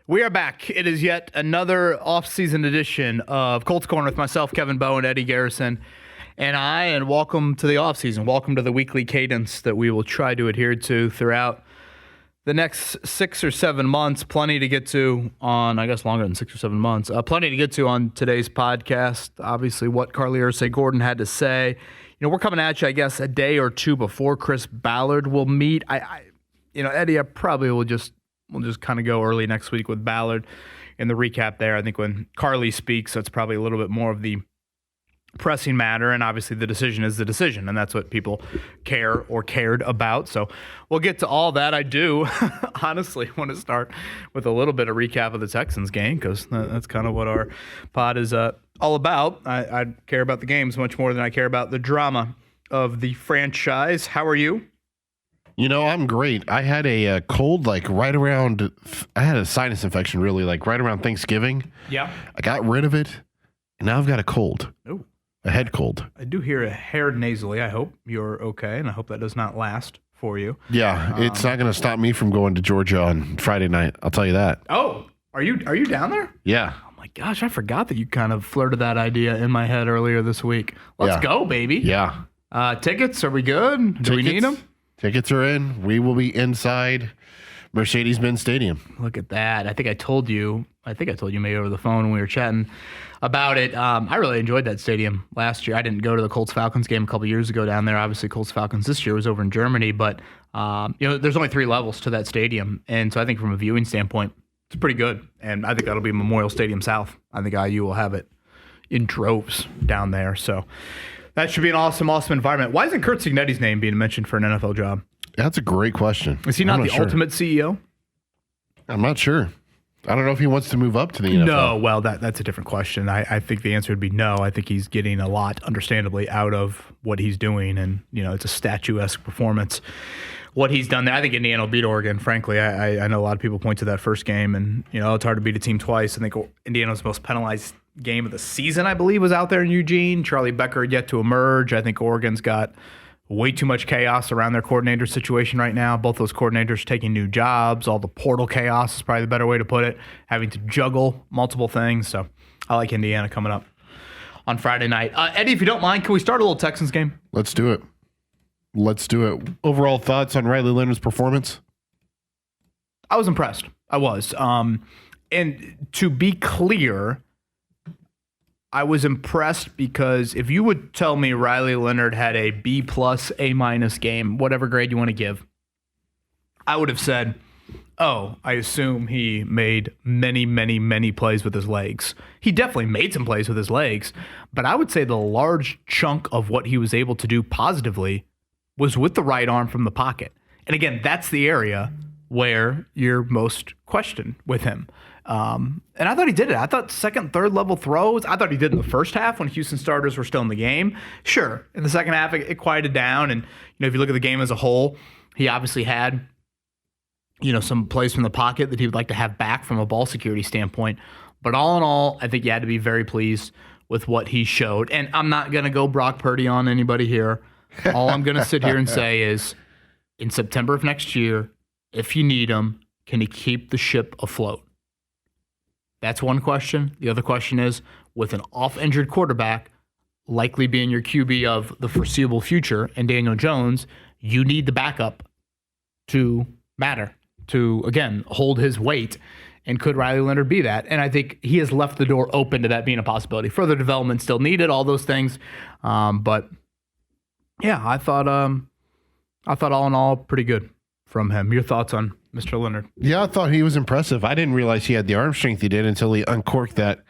We are back. It is yet another off-season edition of Colts Corner with myself, Kevin Bowen, Eddie Garrison, and welcome to the off-season. Welcome to the weekly cadence that we will try to adhere to throughout the next 6 or 7 months. Plenty to get to on, I guess, longer than 6 or 7 months. Plenty to get to on today's podcast. Obviously, what Carlie Irsay-Gordon had to say. You know, we're coming at you, I guess, a day or two before Chris Ballard will meet. Eddie, I probably will just kind of go early next week with Ballard in the recap there. I think when Carlie speaks, that's probably a little bit more of the pressing matter, and obviously the decision is the decision, and that's what people care or cared about. So we'll get to all that. I do honestly want to start with a little bit of recap of the Texans game, because that's kind of what our pod is all about. I care about the games much more than I care about the drama of the franchise. How are you? You know, I'm great. I had a cold I had a sinus infection really right around Thanksgiving. Yeah. I got rid of it, and now I've got a cold. Oh. A head cold. I do hear a hair nasally. I hope you're okay, and I hope that does not last for you. Yeah, it's not going to stop me from going to Georgia on Friday night. I'll tell you that. Oh, are you down there? Yeah. Oh my gosh, I forgot that you kind of flirted that idea in my head earlier this week. Let's go, baby. Yeah. Tickets, are we good? Do we need them? Tickets are in. We will be inside Mercedes-Benz Stadium. Look at that. I think I told you maybe over the phone when we were chatting about it. I really enjoyed that stadium last year. I didn't go to the Colts-Falcons game a couple years ago down there. Obviously, Colts-Falcons this year was over in Germany, but there's only 3 levels to that stadium, and so I think from a viewing standpoint, it's pretty good. And I think that'll be Memorial Stadium South. I think IU will have it in droves down there. So that should be an awesome, awesome environment. Why isn't Curt Cignetti's name being mentioned for an NFL job? That's a great question. Is he not the ultimate CEO? I'm not sure. I don't know if he wants to move up to the NFL. No, well, that's a different question. I think the answer would be no. I think he's getting a lot, understandably, out of what he's doing, and it's a statuesque performance. What he's done there, I think Indiana will beat Oregon. Frankly, I know a lot of people point to that first game, and it's hard to beat a team twice. I think Indiana's most penalized game of the season, I believe, was out there in Eugene. Charlie Becker had yet to emerge. I think Oregon's got way too much chaos around their coordinator situation right now. Both those coordinators taking new jobs. All the portal chaos is probably the better way to put it. Having to juggle multiple things. So I like Indiana coming up on Friday night. Eddie, if you don't mind, can we start a little Texans game? Let's do it. Overall thoughts on Riley Leonard's performance? I was impressed. I was. And to be clear, I was impressed because if you would tell me Riley Leonard had a B+, A- game, whatever grade you want to give, I would have said, oh, I assume he made many, many, many plays with his legs. He definitely made some plays with his legs, but I would say the large chunk of what he was able to do positively was with the right arm from the pocket. And again, that's the area where you're most questioned with him. And I thought he did it. I thought second, third level throws, I thought he did in the first half when Houston starters were still in the game. Sure, in the second half, it quieted down. And, if you look at the game as a whole, he obviously had, some plays from the pocket that he would like to have back from a ball security standpoint. But all in all, I think you had to be very pleased with what he showed. And I'm not going to go Brock Purdy on anybody here. All I'm going to sit here and say is, in September of next year, if you need him, can he keep the ship afloat? That's one question. The other question is, with an off-injured quarterback likely being your QB of the foreseeable future and Daniel Jones, you need the backup to matter, to, again, hold his weight. And could Riley Leonard be that? And I think he has left the door open to that being a possibility. Further development still needed, all those things. But yeah, I thought all in all pretty good from him. Your thoughts on Mr. Leonard? Yeah, I thought he was impressive. I didn't realize he had the arm strength he did until he uncorked that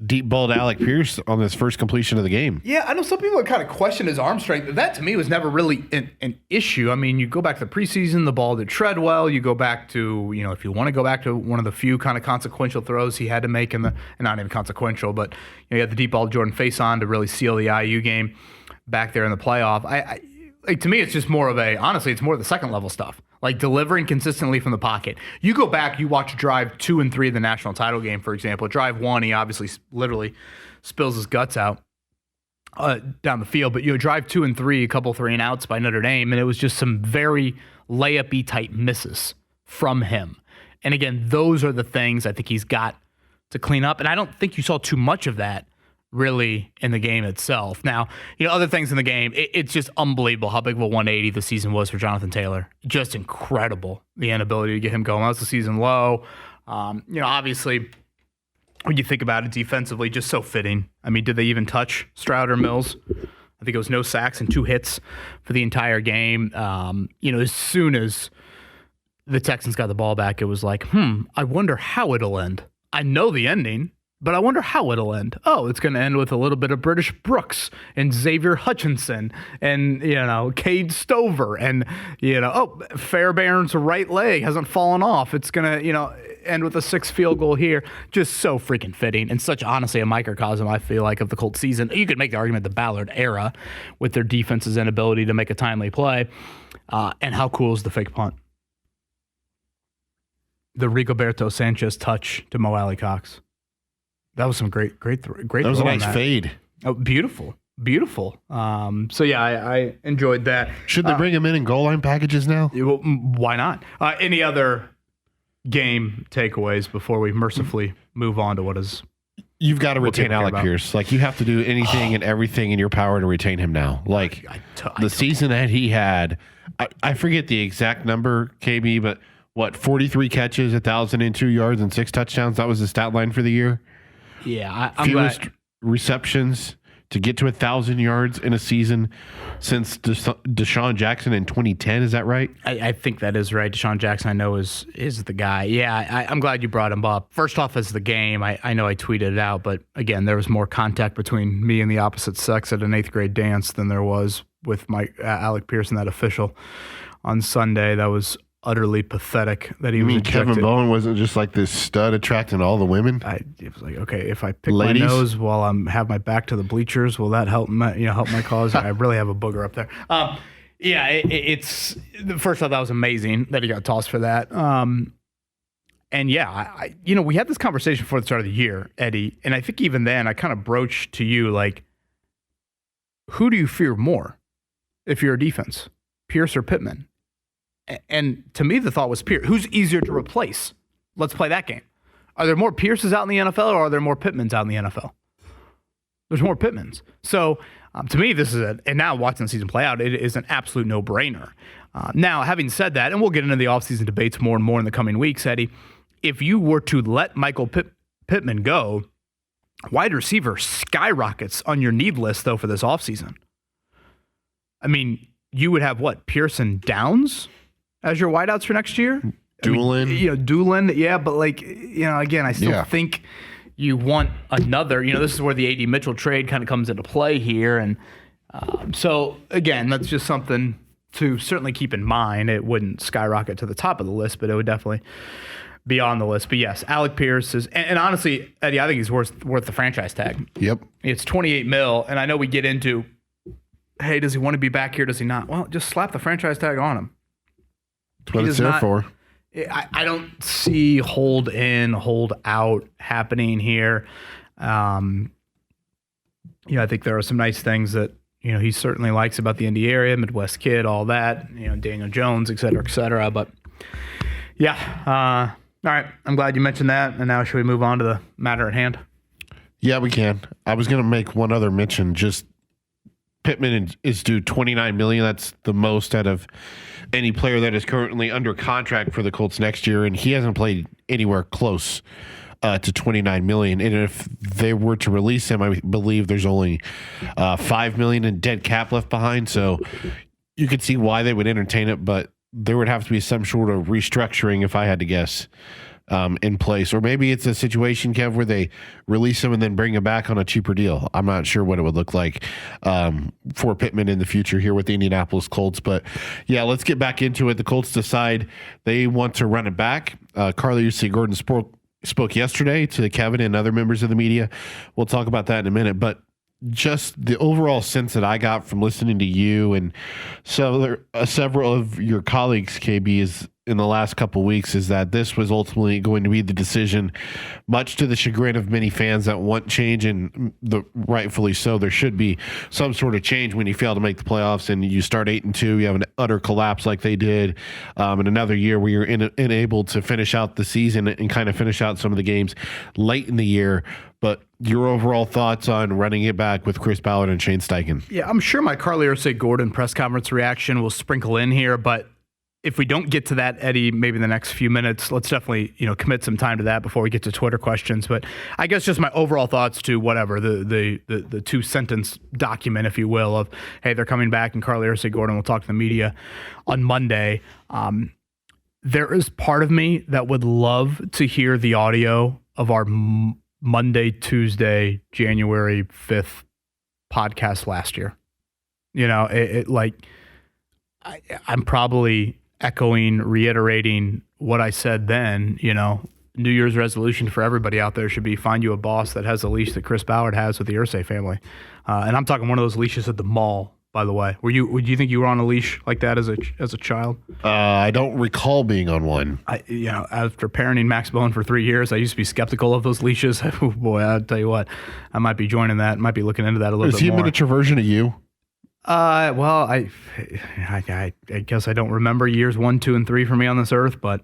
deep ball to Alec Pierce on his first completion of the game. Yeah, I know some people kind of question his arm strength. That, to me, was never really an issue. I mean, you go back to the preseason, the ball did tread well. You go back to, if you want to go back to one of the few kind of consequential throws he had to make and not even consequential, but you had the deep ball Jordan Faison to really seal the IU game back there in the playoff. To me, it's just more of honestly, it's more of the second level stuff. Like delivering consistently from the pocket. You go back, you watch drive 2 and 3 of the national title game, for example. Drive 1, he obviously literally spills his guts out down the field. But drive 2 and 3, a couple 3 and outs by Notre Dame, and it was just some very layup-y type misses from him. And again, those are the things I think he's got to clean up. And I don't think you saw too much of that really in the game itself. Now, other things in the game, it's just unbelievable how big of a 180 the season was for Jonathan Taylor. Just incredible, the inability to get him going. That was the season low. Obviously, when you think about it defensively, just so fitting. I mean, did they even touch Stroud or Mills? I think it was no sacks and 2 hits for the entire game. As soon as the Texans got the ball back, it was like, I wonder how it'll end. I know the ending, but I wonder how it'll end. Oh, it's going to end with a little bit of British Brooks and Xavier Hutchinson and, Cade Stover and, Fairbairn's right leg hasn't fallen off. It's going to, end with a 6 field goal here. Just so freaking fitting and such, honestly, a microcosm, I feel like, of the Colts season. You could make the argument the Ballard era with their defense's inability to make a timely play. And how cool is the fake punt? The Rigoberto Sanchez touch to Mo Alley Cox. That was some great. That was a nice fade. Oh, beautiful. So yeah, I enjoyed that. Should they bring him in goal line packages now? Why not? Any other game takeaways before we mercifully move on to what is? You've got to retain Alec Pierce. Like, you have to do anything and everything in your power to retain him now. Like, the season that he had, I forget the exact number, KB, but 43 catches, 1,002 yards, and 6 touchdowns. That was the stat line for the year. Yeah, I'm fewest receptions to get to 1,000 yards in a season since Deshaun Jackson in 2010. Is that right? I think that is right. Deshaun Jackson, I know, is the guy. Yeah, I'm glad you brought him up. First off, as the game, I know I tweeted it out, but again, there was more contact between me and the opposite sex at an 8th grade dance than there was with Alec Pierce and that official on Sunday. That was utterly pathetic that he was ejected. Kevin Bowen wasn't just like this stud attracting all the women? It was like, okay, if I pick my nose while have my back to the bleachers, will that help my cause? I really have a booger up there. It's first off, that was amazing that he got tossed for that. And yeah, we had this conversation before the start of the year, Eddie, and I think even then I kind of broached to you, like, who do you fear more if you're a defense, Pierce or Pittman? And to me, the thought was Pierce. Who's easier to replace? Let's play that game. Are there more Pierces out in the NFL, or are there more Pittmans out in the NFL? There's more Pittmans. So to me, this is and now watching the season play out, it is an absolute no-brainer. Now, having said that, and we'll get into the offseason debates more and more in the coming weeks, Eddie, if you were to let Michael Pittman go, wide receiver skyrockets on your need list, though, for this offseason. I mean, you would have Pearson Downs as your wideouts for next year? Doolin. Doolin, yeah, but again, I still think you want another, this is where the A.D. Mitchell trade kind of comes into play here. And so, again, that's just something to certainly keep in mind. It wouldn't skyrocket to the top of the list, but it would definitely be on the list. But yes, Alec Pierce is, and honestly, Eddie, I think he's worth the franchise tag. Yep. It's $28 million, and I know we get into, hey, does he want to be back here? Does he not? Well, just slap the franchise tag on him. That's what it's there for. I don't see hold in, hold out happening here. I think there are some nice things that, he certainly likes about the Indy area, Midwest kid, all that, Daniel Jones, et cetera. But yeah, all right. I'm glad you mentioned that. And now should we move on to the matter at hand? Yeah, we can. I was going to make one other mention. Just Pittman is due $29 million. That's the most out of any player that is currently under contract for the Colts next year, and he hasn't played anywhere close to $29 million. And if they were to release him, I believe there's only $5 million in dead cap left behind. So you could see why they would entertain it, but there would have to be some sort of restructuring, if I had to guess, in place. Or maybe it's a situation, Kev, where they release him and then bring him back on a cheaper deal. I'm not sure what it would look like for Pittman in the future here with the Indianapolis Colts. But yeah, let's get back into it. The Colts decide they want to run it back. Carlie Irsay-Gordon spoke yesterday to Kevin and other members of the media. We'll talk about that in a minute. But just the overall sense that I got from listening to you and several of your colleagues, KB, is in the last couple of weeks is that this was ultimately going to be the decision, much to the chagrin of many fans that want change, and rightfully so. There should be some sort of change when you fail to make the playoffs and you start 8-2. You have an utter collapse like they did, in another year where you're unable to finish out the season and kind of finish out some of the games late in the year. But your overall thoughts on running it back with Chris Ballard and Shane Steichen? Yeah, I'm sure my Carlie Irsay-Gordon press conference reaction will sprinkle in here, but if we don't get to that, Eddie, maybe in the next few minutes, let's definitely, commit some time to that before we get to Twitter questions. But I guess just my overall thoughts to whatever, the 2-sentence document, if you will, of, hey, they're coming back and Carlie Irsay-Gordon will talk to the media on Monday. There is part of me that would love to hear the audio of our Monday, Tuesday, January 5th podcast last year. I'm probably reiterating what I said then. New Year's resolution for everybody out there should be find you a boss that has a leash that Chris Ballard has with the Irsay family. And I'm talking one of those leashes at the mall, by the way. Would you think you were on a leash like that as a child? I don't recall being on one. After parenting Max Bowen for 3 years, I used to be skeptical of those leashes. Oh boy, I'll tell you what, I might be joining that. Might be looking into that a little bit more. Is he a miniature version of you? Well, I guess I don't remember years 1, 2, and 3 for me on this earth, but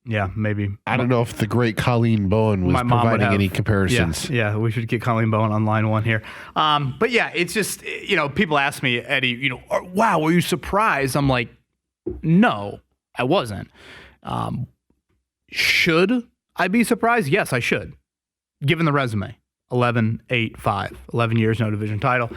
yeah, maybe. I don't know if the great Colleen Bowen was providing any comparisons. Yeah, we should get Colleen Bowen on line 1 here. But yeah, it's just, people ask me, Eddie, wow, were you surprised? I'm like, no, I wasn't. Should I be surprised? Yes, I should, given the resume. 11, 8, 5. 11 years, no division title.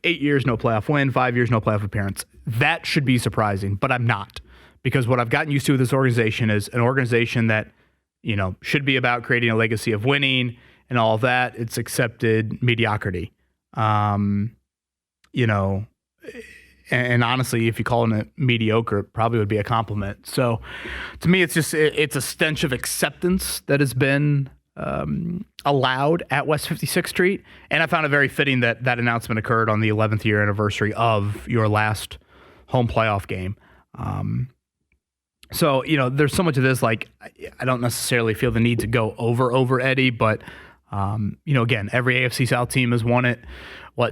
8 years, no playoff win. 5 years, no playoff appearance. That should be surprising, but I'm not. Because what I've gotten used to with this organization is an organization that, should be about creating a legacy of winning and all of that. It's accepted mediocrity. And honestly, if you call it mediocre, it probably would be a compliment. So to me, it's a stench of acceptance that has been allowed at West 56th Street. And I found it very fitting that announcement occurred on the 11th year anniversary of your last home playoff game. So, there's so much of this, like, I don't necessarily feel the need to go over Eddie, but, again, every AFC South team has won it,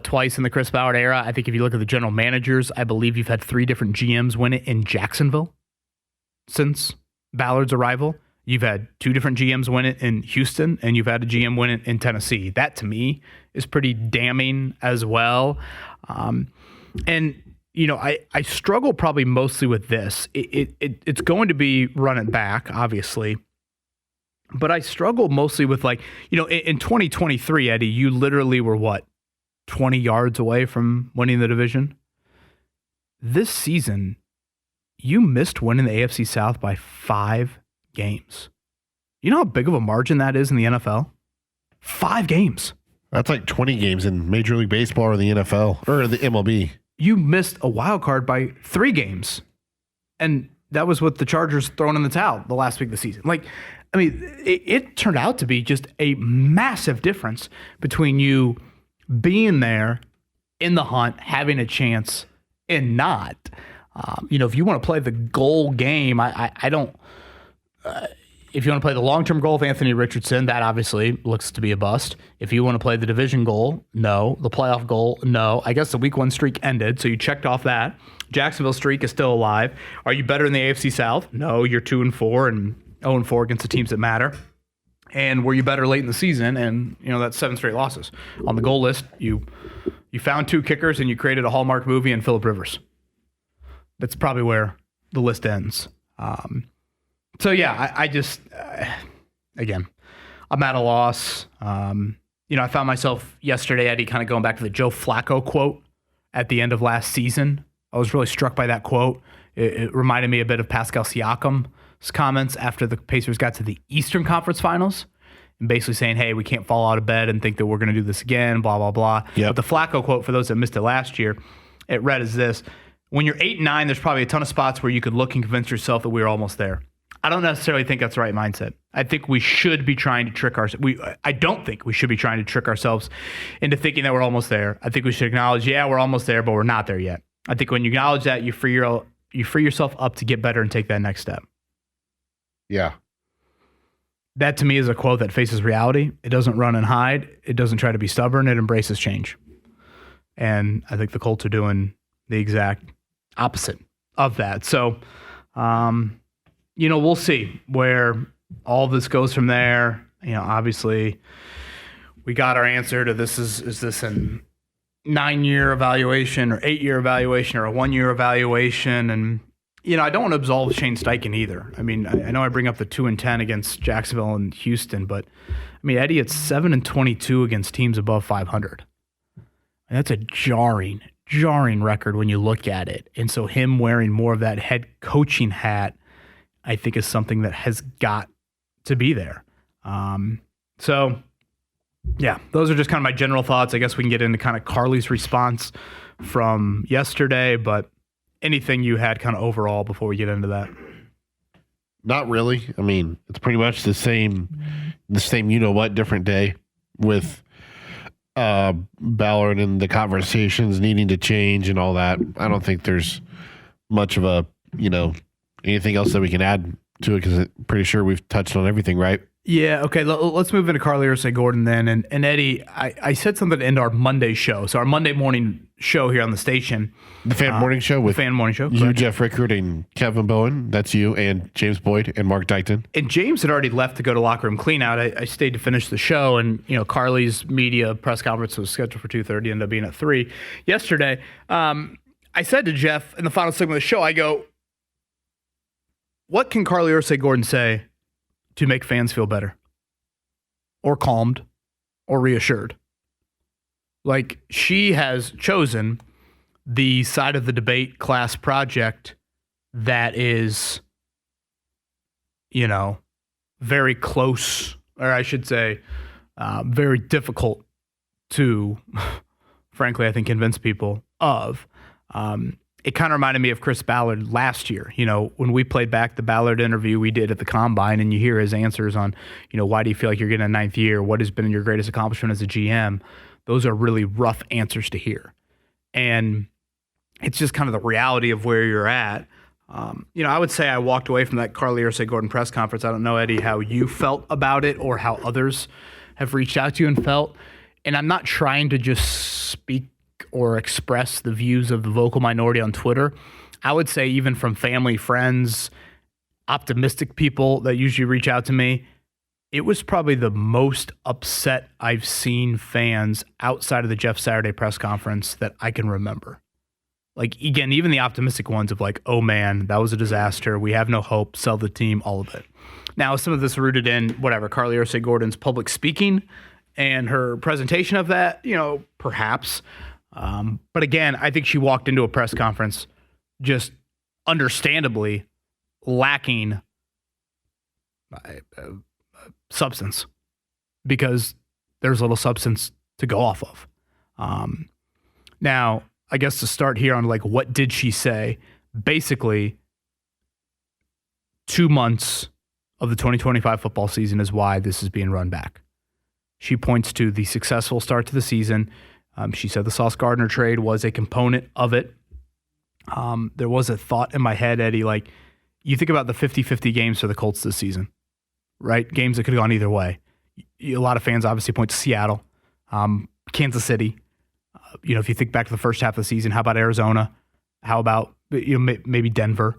twice in the Chris Ballard era. I think if you look at the general managers, I believe you've had 3 different GMs win it in Jacksonville since Ballard's arrival. You've had 2 different GMs win it in Houston, and you've had a GM win it in Tennessee. That, to me, is pretty damning as well. I struggle probably mostly with this. It's going to be run it back, obviously. But I struggle mostly with, in 2023, Eddie, you literally were, 20 yards away from winning the division? This season, you missed winning the AFC South by 5 games. You know how big of a margin that is in the NFL? 5 games. That's like 20 games in Major League Baseball or the NFL or the MLB. You missed a wild card by 3 games. And that was with the Chargers throwing in the towel the last week of the season. It turned out to be just a massive difference between you being there in the hunt, having a chance, and not. If you want to play the goal game, I don't. If you want to play the long-term goal of Anthony Richardson, that obviously looks to be a bust. If you want to play the division goal, no. The playoff goal, no. I guess the week 1 streak ended, so you checked off that. Jacksonville streak is still alive. Are you better in the AFC South? No, you're 2-4 and 0-4 against the teams that matter. And were you better late in the season? And, that's 7 straight losses. On the goal list, you found 2 kickers and you created a Hallmark movie and Phillip Rivers. That's probably where the list ends. So, yeah, I just, again, I'm at a loss. I found myself yesterday, Eddie, kind of going back to the Joe Flacco quote at the end of last season. I was really struck by that quote. It reminded me a bit of Pascal Siakam's comments after the Pacers got to the Eastern Conference Finals and basically saying, hey, we can't fall out of bed and think that we're going to do this again, blah, blah, blah. Yep. But the Flacco quote, for those that missed it last year, it read as this: when you're 8-9, there's probably a ton of spots where you could look and convince yourself that we're almost there. I don't necessarily think that's the right mindset. I think we should be trying to trick ourselves. I don't think we should be trying to trick ourselves into thinking that we're almost there. I think we should acknowledge, yeah, we're almost there, but we're not there yet. I think when you acknowledge that, you free you free yourself up to get better and take that next step. Yeah. That to me is a quote that faces reality. It doesn't run and hide. It doesn't try to be stubborn. It embraces change. And I think the Colts are doing the exact opposite of that. So, we'll see where all this goes from there. Obviously we got our answer to this. Is this an 9-year evaluation or 8-year evaluation or a 1-year evaluation? And, I don't want to absolve Shane Steichen either. I mean, I know I bring up the 2-10 against Jacksonville and Houston, but Eddie, it's 7-22 against teams above 500. And that's a jarring record when you look at it. And so him wearing more of that head coaching hat, I think, is something that has got to be there. So, yeah, those are just kind of my general thoughts. I guess we can get into kind of Carlie's response from yesterday, but anything you had kind of overall before we get into that? Not really. I mean, it's pretty much the same, different day with Ballard and the conversations needing to change and all that. I don't think there's much of a, anything else that we can add to it because I'm pretty sure we've touched on everything, right? Yeah, okay. Let's move into Carlie Irsay-Gordon then. And Eddie, I said something to end our Monday show. So our Monday morning show here on the station. The Fan Morning Show with Fan Morning Show, you, correct. Jeff Rickard, and Kevin Bowen. That's you, and James Boyd and Mark Dykton. And James had already left to go to locker room cleanout. I stayed to finish the show, and Carlie's media press conference was scheduled for 2:30, ended up being at 3 yesterday. I said to Jeff in the final segment of the show, I go, what can Carlie Irsay-Gordon say to make fans feel better or calmed or reassured? Like, she has chosen the side of the debate class project that is, very close, or I should say, very difficult to, frankly, I think, convince people of. It kind of reminded me of Chris Ballard last year. When we played back the Ballard interview we did at the Combine, and you hear his answers on, why do you feel like you're getting a 9th year? What has been your greatest accomplishment as a GM? Those are really rough answers to hear. And it's just kind of the reality of where you're at. I would say I walked away from that Carlie Irsay-Gordon press conference. I don't know, Eddie, how you felt about it or how others have reached out to you and felt. And I'm not trying to just speak or express the views of the vocal minority on Twitter. I would say even from family, friends, optimistic people that usually reach out to me, it was probably the most upset I've seen fans outside of the Jeff Saturday press conference that I can remember. Like, again, even the optimistic ones of like, oh man, that was a disaster. We have no hope. Sell the team, all of it. Now, some of this rooted in whatever, Carlie Irsay-Gordon's public speaking and her presentation of that, perhaps. But again, I think she walked into a press conference just understandably lacking substance because there's little substance to go off of. Now, I guess to start here on like, what did she say? Basically, 2 months of the 2025 football season is why this is being run back. She points to the successful start to the season. She said the Sauce Gardner trade was a component of it. There was a thought in my head, Eddie, like you think about the 50-50 games for the Colts this season, right? Games that could have gone either way. A lot of fans obviously point to Seattle, Kansas City. If you think back to the first half of the season, how about Arizona? How about maybe Denver?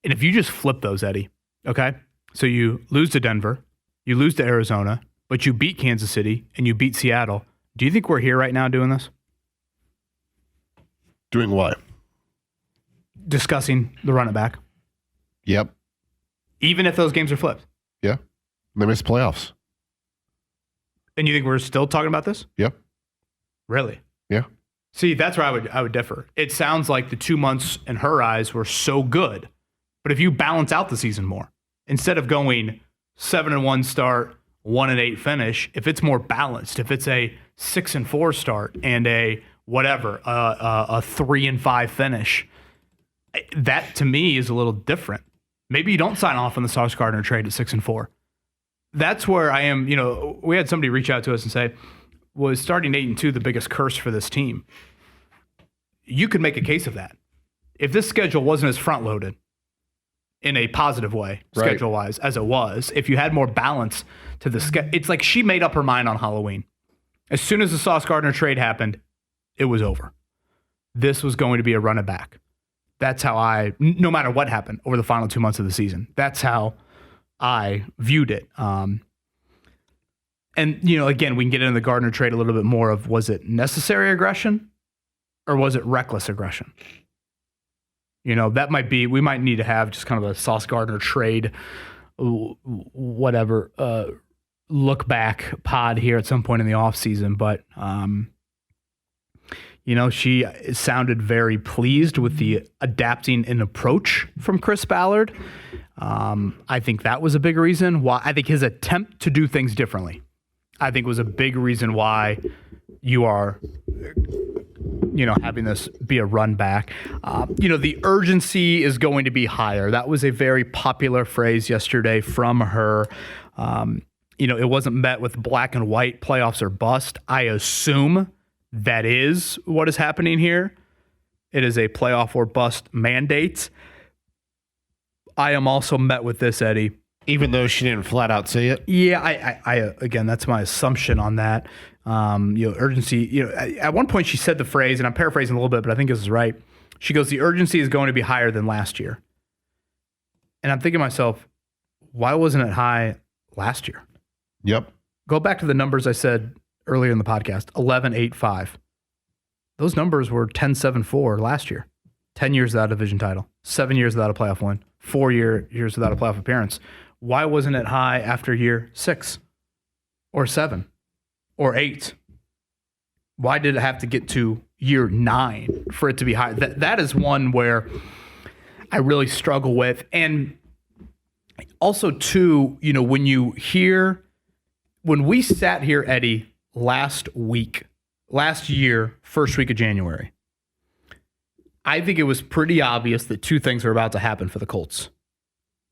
And if you just flip those, Eddie, okay? So you lose to Denver, you lose to Arizona, but you beat Kansas City and you beat Seattle. Do you think we're here right now doing this? Doing what? Discussing the run it back. Yep. Even if those games are flipped. Yeah. They missed playoffs. And you think we're still talking about this? Yep. Really? Yeah. See, that's where I would differ. It sounds like the 2 months in her eyes were so good. But if you balance out the season more, instead of going 7-1 start, 1-8 finish, if it's more balanced, if it's a 6-4 start and a 3-5 finish, that to me is a little different. Maybe you don't sign off on the Sauce Gardner trade at 6-4. That's where I am. We had somebody reach out to us and say, was starting 8-2 the biggest curse for this team? You could make a case of that. if this schedule wasn't as front loaded in a positive way, Right. schedule wise, as it was, if you had more balance to the schedule, it's like she made up her mind on Halloween. As soon as the Sauce Gardner trade happened, it was over. This was going to be a run it back. That's how no matter what happened over the final 2 months of the season, that's how I viewed it. And, again, we can get into the Gardner trade a little bit more of, was it necessary aggression or was it reckless aggression? That might be, we might need to have just kind of a Sauce Gardner trade, whatever, look back pod here at some point in the offseason. But, she sounded very pleased with the adapting and approach from Chris Ballard. I think that was a big reason why. I think his attempt to do things differently, I think, was a big reason why you are, having this be a run back. The urgency is going to be higher. That was a very popular phrase yesterday from her. It wasn't met with black and white, playoffs or bust. I assume that is what is happening here. It is a playoff or bust mandate. I am also met with this, Eddie. Even though she didn't flat out say it? Yeah, I again, that's my assumption on that. Urgency, at one point she said the phrase, and I'm paraphrasing a little bit, but I think this is right. She goes, the urgency is going to be higher than last year. And I'm thinking to myself, why wasn't it high last year? Yep. Go back to the numbers I said earlier in the podcast, 11-8-5. Those numbers were 10-7-4 last year. 10 years without a division title, 7 years without a playoff win, 4 years without a playoff appearance. Why wasn't it high after year 6 or 7 or 8? Why did it have to get to year 9 for it to be high? That is one where I really struggle with. And also, too, when we sat here, Eddie, last year, first week of January, I think it was pretty obvious that two things were about to happen for the Colts.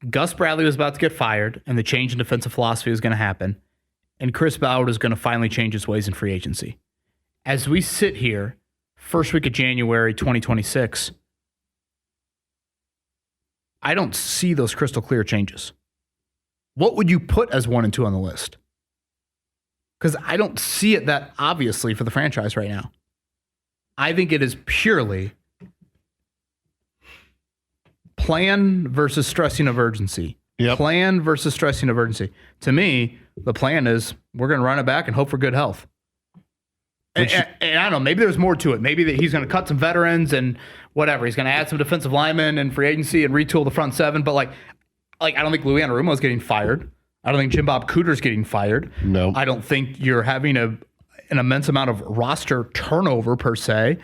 Gus Bradley was about to get fired, and the change in defensive philosophy was going to happen, and Chris Ballard was going to finally change his ways in free agency. As we sit here, first week of January 2026, I don't see those crystal clear changes. What would you put as 1 and 2 on the list? Because I don't see it that obviously for the franchise right now. I think it is purely plan versus stressing of urgency. Yep. Plan versus stressing of urgency. To me, the plan is we're going to run it back and hope for good health. And I don't know, maybe there's more to it. Maybe that he's going to cut some veterans and whatever. He's going to add some defensive linemen and free agency and retool the front seven. But I don't think Louis Anarumo is getting fired. I don't think Jim Bob Cooter's getting fired. No. I don't think you're having an immense amount of roster turnover per se.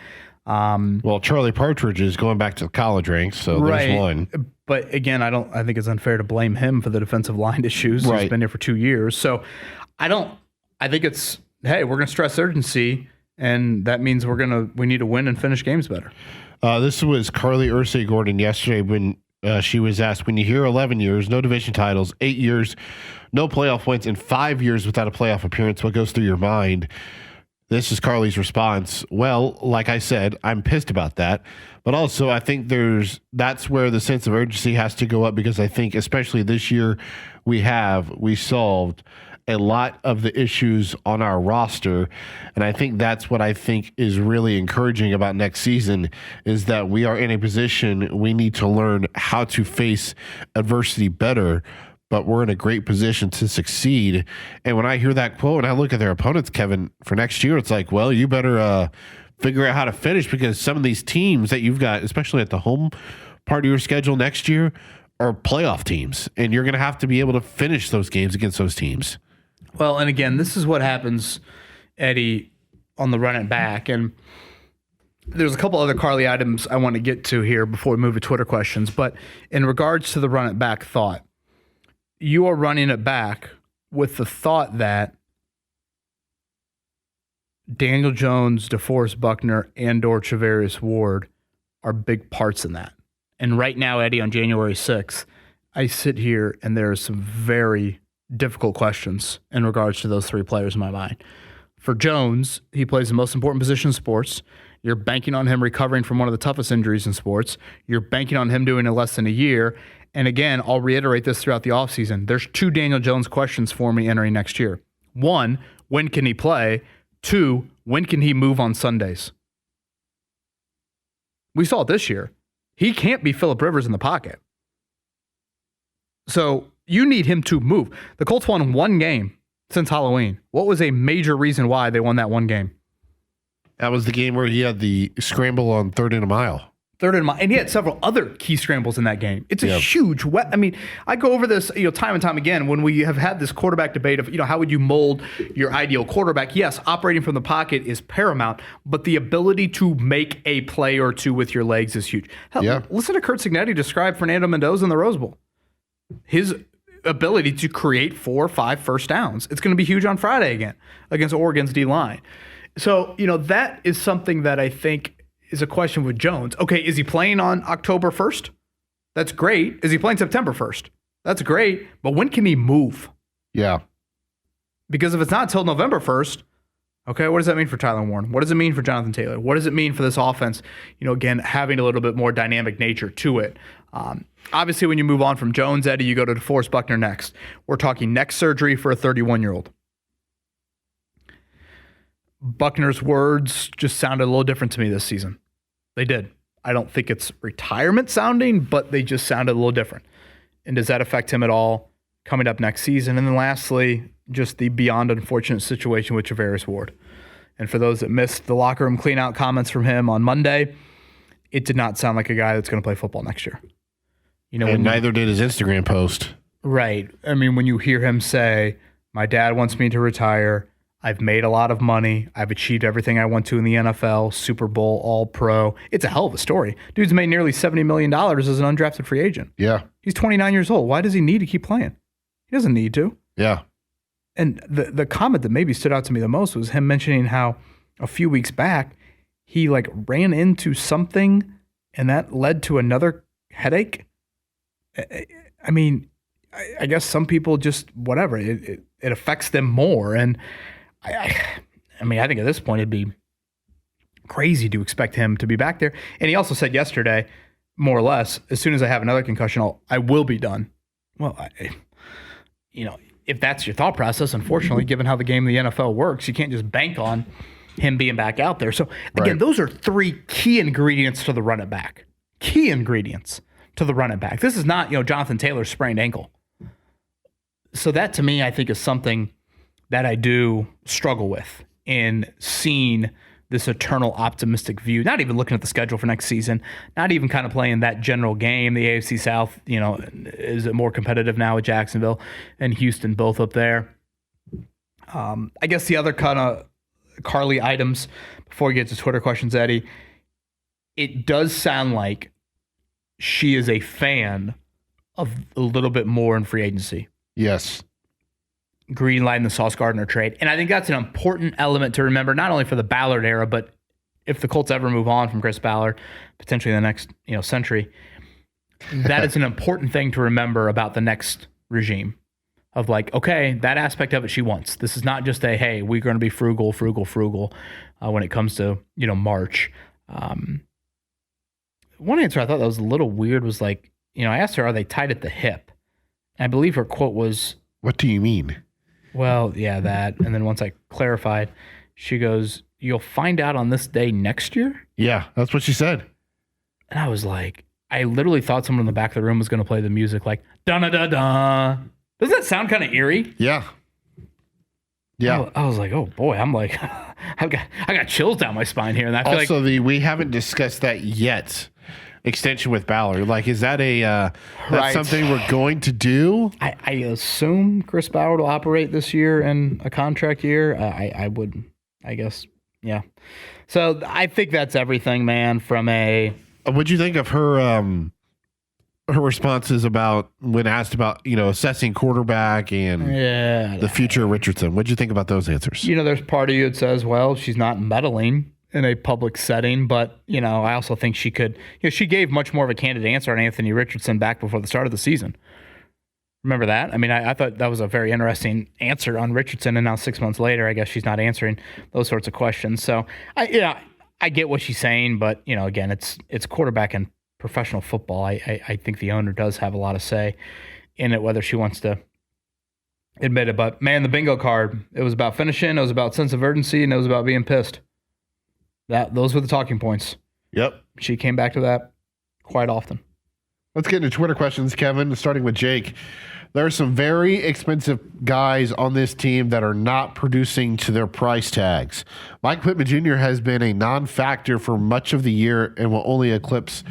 Well, Charlie Partridge is going back to the college ranks, so there's one. But again, I think it's unfair to blame him for the defensive line issues. Right. He's been here for 2 years. So I think it's, hey, we're going to stress urgency, and that means we need to win and finish games better. This was Carlie Irsay-Gordon yesterday when she was asked, when you hear 11 years, no division titles, 8 years, no playoff wins, and 5 years without a playoff appearance, what goes through your mind? This is Carlie's response. Well, like I said, I'm pissed about that. But also, I think that's where the sense of urgency has to go up, because I think, especially this year, we solved a lot of the issues on our roster. And I think that's what I think is really encouraging about next season, is that we are in a position we need to learn how to face adversity better, but we're in a great position to succeed. And when I hear that quote and I look at their opponents, Kevin, for next year, it's like, well, you better figure out how to finish, because some of these teams that you've got, especially at the home part of your schedule next year, are playoff teams, and you're going to have to be able to finish those games against those teams. Well, and again, this is what happens, Eddie, on the run it back. And there's a couple other Carlie items I want to get to here before we move to Twitter questions. But in regards to the run it back thought, you are running it back with the thought that Daniel Jones, DeForest Buckner, and/or Travarius Ward are big parts in that. And right now, Eddie, on January 6th, I sit here and there are some very difficult questions in regards to those three players in my mind. For Jones, he plays the most important position in sports. You're banking on him recovering from one of the toughest injuries in sports. You're banking on him doing it less than a year. And again, I'll reiterate this throughout the offseason. There's 2 Daniel Jones questions for me entering next year. 1, when can he play? 2, when can he move on Sundays? We saw it this year. He can't be Phillip Rivers in the pocket. So you need him to move. The Colts won 1 game since Halloween. What was a major reason why they won that 1 game? That was the game where he had the scramble on 3rd and a mile. And he had several other key scrambles in that game. It's a huge I mean, I go over this, time and time again when we have had this quarterback debate of, how would you mold your ideal quarterback? Yes, operating from the pocket is paramount, but the ability to make a play or two with your legs is huge. Hell, listen to Curt Cignetti describe Fernando Mendoza in the Rose Bowl. His ability to create 4 or 5 first downs. It's going to be huge on Friday again against Oregon's D-line. So, that is something that I think is a question with Jones. Okay, is he playing on October 1st? That's great. Is he playing September 1st? That's great. But when can he move? Yeah. Because if it's not until November 1st, okay, what does that mean for Tyler Warren? What does it mean for Jonathan Taylor? What does it mean for this offense? Again, having a little bit more dynamic nature to it. Obviously, when you move on from Jones, Eddie, you go to DeForest Buckner next. We're talking neck surgery for a 31-year-old. Buckner's words just sounded a little different to me this season. They did. I don't think it's retirement sounding, but they just sounded a little different. And does that affect him at all coming up next season? And then lastly, just the beyond unfortunate situation with Travaris Ward. And for those that missed the locker room clean-out comments from him on Monday, it did not sound like a guy that's going to play football next year. And neither did his Instagram post. Right. I mean, when you hear him say, my dad wants me to retire, I've made a lot of money. I've achieved everything I want to in the NFL, Super Bowl, All-Pro. It's a hell of a story. Dude's made nearly $70 million as an undrafted free agent. Yeah. He's 29 years old. Why does he need to keep playing? He doesn't need to. Yeah. And the comment that maybe stood out to me the most was him mentioning how a few weeks back, he ran into something and that led to another headache. I mean, I guess some people just, whatever, it affects them more. And I mean, I think at this point it'd be crazy to expect him to be back there. And he also said yesterday, more or less, as soon as I have another concussion, I will be done. Well, if that's your thought process, unfortunately, given how the game of the NFL works, you can't just bank on him being back out there. So again, those are 3 key ingredients to the run it back. Key ingredients to the run it back. This is not, Jonathan Taylor's sprained ankle. So that to me, I think is something that I do struggle with in seeing this eternal optimistic view, not even looking at the schedule for next season, not even kind of playing that general game. The AFC South, is it more competitive now with Jacksonville and Houston both up there? I guess the other kind of Carlie items before we get to Twitter questions, Eddie, it does sound like she is a fan of a little bit more in free agency. Yes. Green light in the Sauce Gardner trade. And I think that's an important element to remember, not only for the Ballard era, but if the Colts ever move on from Chris Ballard, potentially in the next century, that is an important thing to remember about the next regime of okay, that aspect of it she wants. This is not just a, hey, we're going to be frugal when it comes to, March. One answer I thought that was a little weird was I asked her, are they tied at the hip? And I believe her quote was, what do you mean? Well, yeah, that. And then once I clarified, she goes, you'll find out on this day next year? Yeah, that's what she said. And I was like, I literally thought someone in the back of the room was going to play the music da-da-da-da. Doesn't that sound kind of eerie? Yeah. Yeah. I was like, oh boy, I'm I got chills down my spine here. And I feel also, we haven't discussed that yet. Extension with Ballard. Is that that's something we're going to do? I assume Chris Ballard will operate this year in a contract year. I would, I guess, yeah. So I think that's everything, man. From what'd you think of her responses about when asked about assessing quarterback and the future of Richardson? What'd you think about those answers? There's part of you that says, well, she's not meddling in a public setting, but I also think she could. She gave much more of a candid answer on Anthony Richardson back before the start of the season. Remember that? I mean, I thought that was a very interesting answer on Richardson, and now 6 months later, I guess she's not answering those sorts of questions. So, I I get what she's saying, but again, it's quarterback in professional football. I think the owner does have a lot of say in it, whether she wants to admit it. But man, the bingo card, it was about finishing, it was about sense of urgency, and it was about being pissed. Those were the talking points. Yep. She came back to that quite often. Let's get into Twitter questions, Kevin, starting with Jake. There are some very expensive guys on this team that are not producing to their price tags. Mike Pittman Jr. has been a non-factor for much of the year and will only eclipse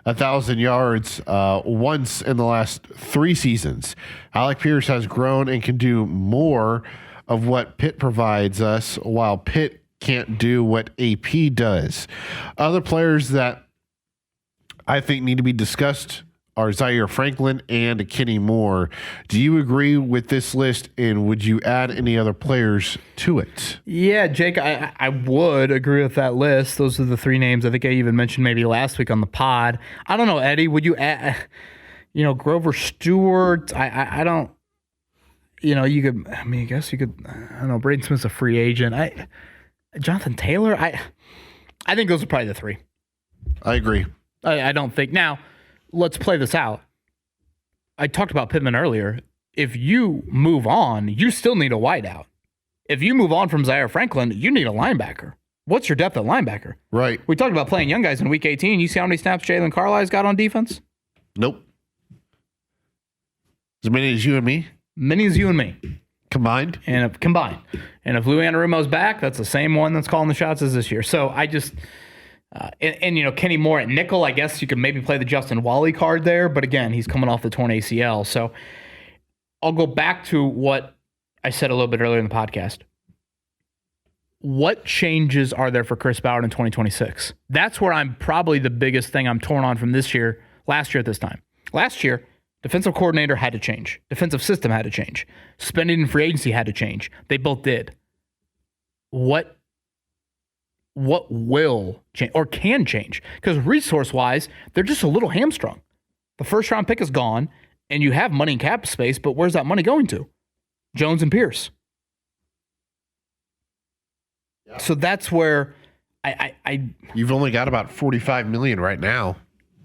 1,000 yards once in the last 3 seasons. Alec Pierce has grown and can do more of what Pitt provides us, while Pitt can't do what AP does. Other players that I think need to be discussed are Zaire Franklin and Kenny Moore. Do you agree with this list, and would you add any other players to it? Yeah, Jake, I would agree with that list. Those are the 3 names I think I even mentioned maybe last week on the pod. I don't know, Eddie, would you add, Grover Stewart? I don't, you could, I guess you could, I don't know, Braden Smith's a free agent. Jonathan Taylor, I think those are probably the 3. I agree. I don't think. Now, let's play this out. I talked about Pittman earlier. If you move on, you still need a wideout. If you move on from Zaire Franklin, you need a linebacker. What's your depth at linebacker? Right. We talked about playing young guys in Week 18. You see how many snaps Jalen Carlie's got on defense? Nope. As many as you and me? Many as you and me. Combined? And if Lou Anarumo's back, that's the same one that's calling the shots as this year. So I just... Kenny Moore at nickel, I guess you could maybe play the Justin Wally card there, but again, he's coming off the torn ACL. So I'll go back to what I said a little bit earlier in the podcast. What changes are there for Chris Ballard in 2026? That's where I'm probably the biggest thing I'm torn on from last year at this time. Last year, defensive coordinator had to change. Defensive system had to change. Spending in free agency had to change. They both did. What will change or can change? Because resource-wise, they're just a little hamstrung. The first-round pick is gone, and you have money in cap space, but where's that money going to? Jones and Pierce. Yeah. So that's where You've only got about $45 million right now.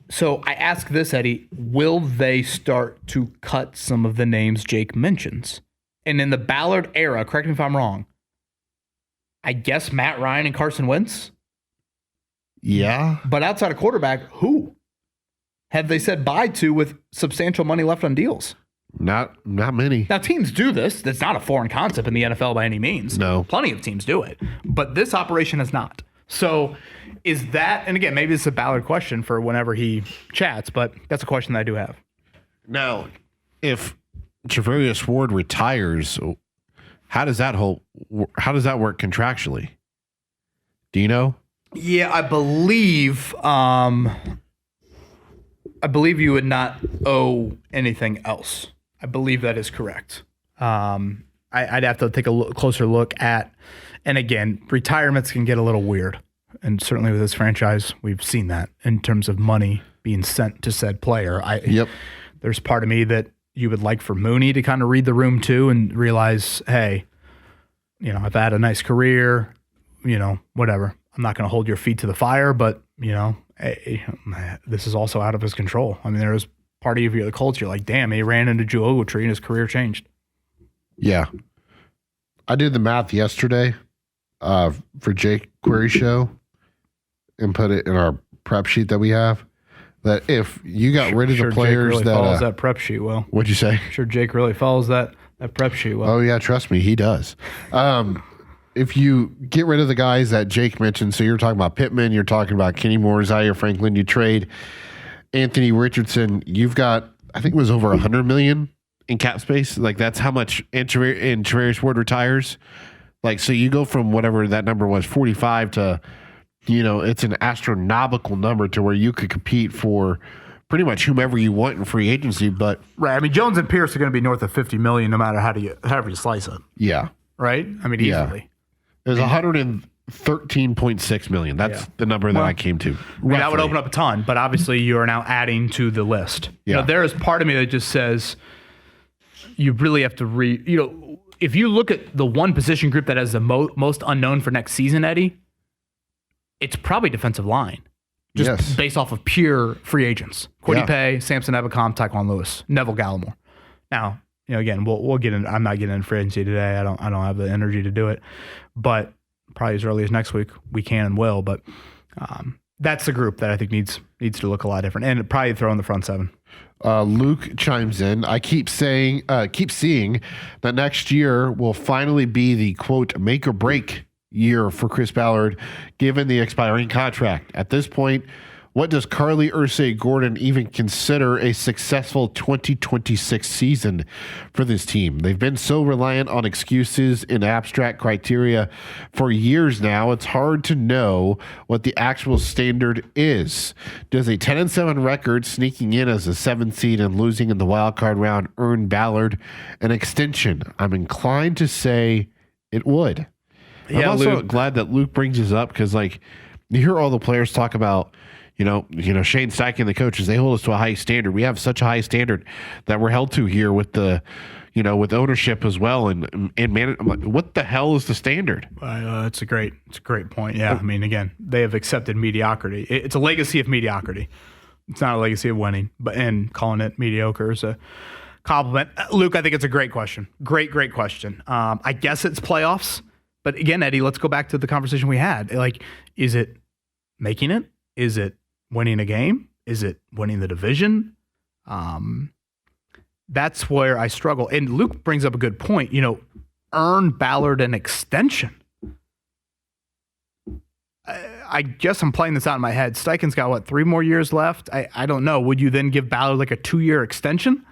So I ask this, Eddie, will they start to cut some of the names Jake mentions? And in the Ballard era, correct me if I'm wrong, I guess Matt Ryan and Carson Wentz? Yeah. But outside of quarterback, who have they said bye to with substantial money left on deals? Not many. Now, teams do this. That's not a foreign concept in the NFL by any means. No. Plenty of teams do it. But this operation has not. So is that, and again, maybe it's a Ballard question for whenever he chats, but that's a question that I do have. Now, if Javarius Ward retires, how does that work contractually? Do you know? Yeah, I believe you would not owe anything else. I believe that is correct. I'd have to take a closer look at, and again, retirements can get a little weird. And certainly with this franchise, we've seen that in terms of money being sent to said player. Yep. There's part of me that you would like for Mooney to kind of read the room too and realize, hey, I've had a nice career, whatever. I'm not going to hold your feet to the fire, but, this is also out of his control. I mean, there was part of you, the Colts, you're like, damn, he ran into Joe Ogletree and his career changed. Yeah. I did the math yesterday for Jake Query Show and put it in our prep sheet that we have. That if you got rid of the players Jake really follows that prep sheet well. What'd you say? I'm sure Jake really follows that prep sheet well. Oh, yeah, trust me, he does. If you get rid of the guys that Jake mentioned, so you're talking about Pittman, you're talking about Kenny Moore, Zaire Franklin, you trade Anthony Richardson, you've got, I think it was over $100 million in cap space. Like, that's how much in Javarius Ward retires. Like, so you go from whatever that number was, 45 to, it's an astronomical number to where you could compete for pretty much whomever you want in free agency. But right, I mean, Jones and Pierce are going to be north of $50 million no matter however you slice it. Yeah. Right? I mean, easily. There's $113.6 million. That's the number that I came to. I mean, that would open up a ton, but obviously you are now adding to the list. Yeah. There is part of me that just says you really have to if you look at the one position group that has the most unknown for next season, Eddie, it's probably defensive line. Just based off of pure free agents. Kwity Paye, Samson Ebukam, Tyquan Lewis, Neville Gallimore. Now, again, we'll get in. I'm not getting in free agency today. I don't have the energy to do it. But probably as early as next week, we can and will. But that's the group that I think needs to look a lot different. And probably throw in the front seven. Luke chimes in. I keep seeing that next year will finally be the quote make or break year for Chris Ballard, given the expiring contract. At this point, what does Carlie Irsay-Gordon even consider a successful 2026 season for this team? They've been so reliant on excuses and abstract criteria for years now. It's hard to know what the actual standard is. Does a 10-7 record sneaking in as a 7th seed and losing in the wild card round earn Ballard an extension? I'm inclined to say it would. I'm also glad that Luke brings this up because, like, you hear all the players talk about, Shane Steichen, the coaches, they hold us to a high standard. We have such a high standard that we're held to here with the, with ownership as well. And man, I'm like, what the hell is the standard? It's a great point. Yeah. I mean, again, they have accepted mediocrity. It's a legacy of mediocrity. It's not a legacy of winning, and calling it mediocre is a compliment. Luke, I think it's a great question. Great question. I guess it's playoffs. But again, Eddie, let's go back to the conversation we had. Like, is it making it? Is it winning a game? Is it winning the division? That's where I struggle. And Luke brings up a good point. Earn Ballard an extension. I guess I'm playing this out in my head. Steichen's got, 3 more years left? I don't know. Would you then give Ballard like a 2-year extension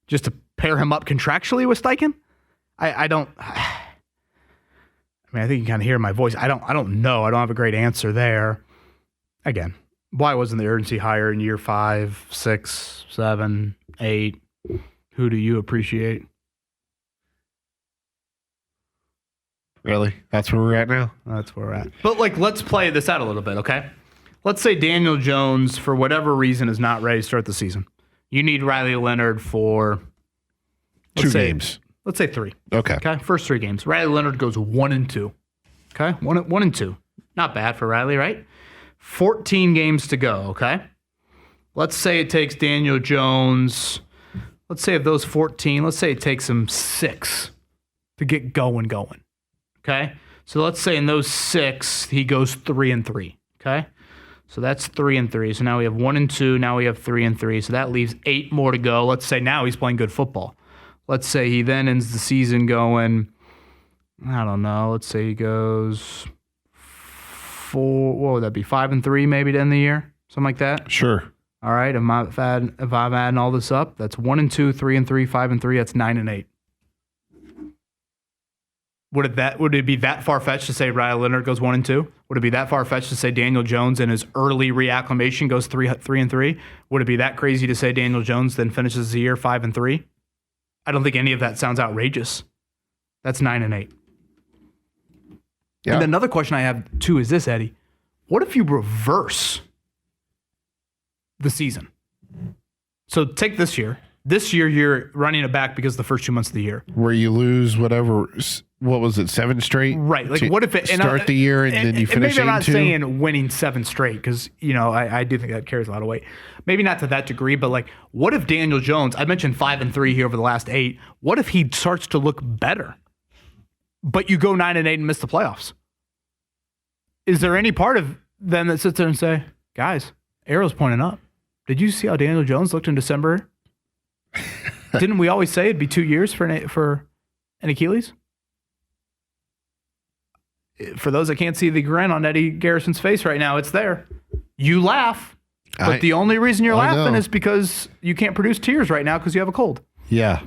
just to pair him up contractually with Steichen? I don't... I think you can kind of hear my voice. I don't know. I don't have a great answer there. Again, why wasn't the urgency higher in year 5, 6, 7, 8? Who do you appreciate? Really? That's where we're at now? That's where we're at. But, let's play this out a little bit, okay? Let's say Daniel Jones, for whatever reason, is not ready to start the season. You need Riley Leonard for... 2 games. Let's say 3. Okay. First 3 games. Riley Leonard goes 1-2. Okay. 1-2. Not bad for Riley, right? 14 games to go. Okay. Let's say it takes Daniel Jones. Let's say of those 14, let's say it takes him 6 to get going. Okay. So let's say in those 6, he goes 3-3. Okay. So that's 3-3. So now we have 1-2. Now we have 3-3. So that leaves 8 more to go. Let's say now he's playing good football. Let's say he then ends the season going, I don't know. Let's say he goes 4. What would that be? 5-3 maybe to end the year, something like that. Sure. All right. If I'm adding all this up, that's 1-2, 3-3, 5-3. That's 9-8. Would it be that far-fetched to say Riley Leonard goes 1-2? Would it be that far-fetched to say Daniel Jones in his early reacclimation goes 3-3? Would it be that crazy to say Daniel Jones then finishes the year 5-3? I don't think any of that sounds outrageous. That's 9-8. Yeah. And another question I have too is this, Eddie. What if you reverse the season? So take this year. This year you're running it back because of the first 2 months of the year. Where you lose whatever, what was it, 7 straight? Right. Like what if it start the year and then you finish 8-2? Maybe I'm not saying winning 7 straight because, I do think that carries a lot of weight. Maybe not to that degree, but what if Daniel Jones, I mentioned 5-3 here over the last 8. What if he starts to look better, but you go 9-8 and miss the playoffs? Is there any part of them that sits there and say, guys, arrow's pointing up. Did you see how Daniel Jones looked in December? Didn't we always say it'd be 2 years for an Achilles? For those that can't see the grin on Eddie Garrison's face right now, it's there. You laugh, but the only reason you're laughing is because you can't produce tears right now because you have a cold. Yeah.